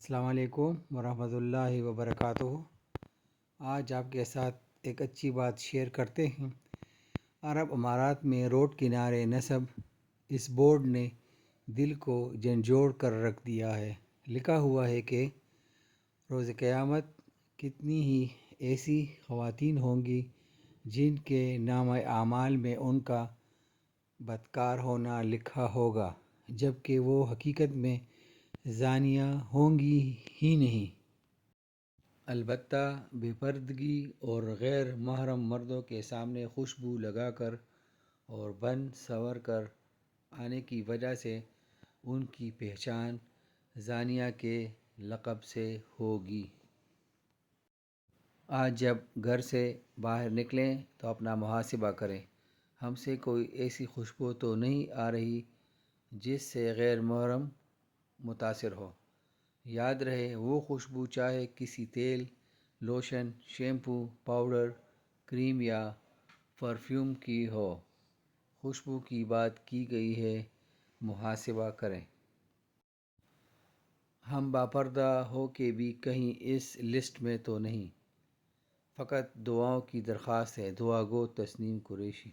السلام علیکم ورحمۃ اللہ وبرکاتہ۔ آج آپ کے ساتھ ایک اچھی بات شیئر کرتے ہیں۔ عرب امارات میں روڈ کنارے نصب اس بورڈ نے دل کو جھنجھوڑ کر رکھ دیا ہے۔ لکھا ہوا ہے کہ روز قیامت کتنی ہی ایسی خواتین ہوں گی جن کے نامہ اعمال میں ان کا بدکار ہونا لکھا ہوگا، جبکہ وہ حقیقت میں زانیہ ہوں گی ہی نہیں۔ البتہ بے پردگی اور غیر محرم مردوں کے سامنے خوشبو لگا کر اور بن سنور کر آنے کی وجہ سے ان کی پہچان زانیہ کے لقب سے ہوگی۔ آج جب گھر سے باہر نکلیں تو اپنا محاسبہ کریں، ہم سے کوئی ایسی خوشبو تو نہیں آ رہی جس سے غیر محرم متاثر ہو۔ یاد رہے وہ خوشبو چاہے کسی تیل، لوشن، شیمپو، پاؤڈر، کریم یا پرفیوم کی ہو، خوشبو کی بات کی گئی ہے، محاسبہ کریں۔ ہم باپردہ ہو کے بھی کہیں اس لسٹ میں تو نہیں۔ فقط دعاؤں کی درخواست ہے۔ دعا گو تسنیم قریشی۔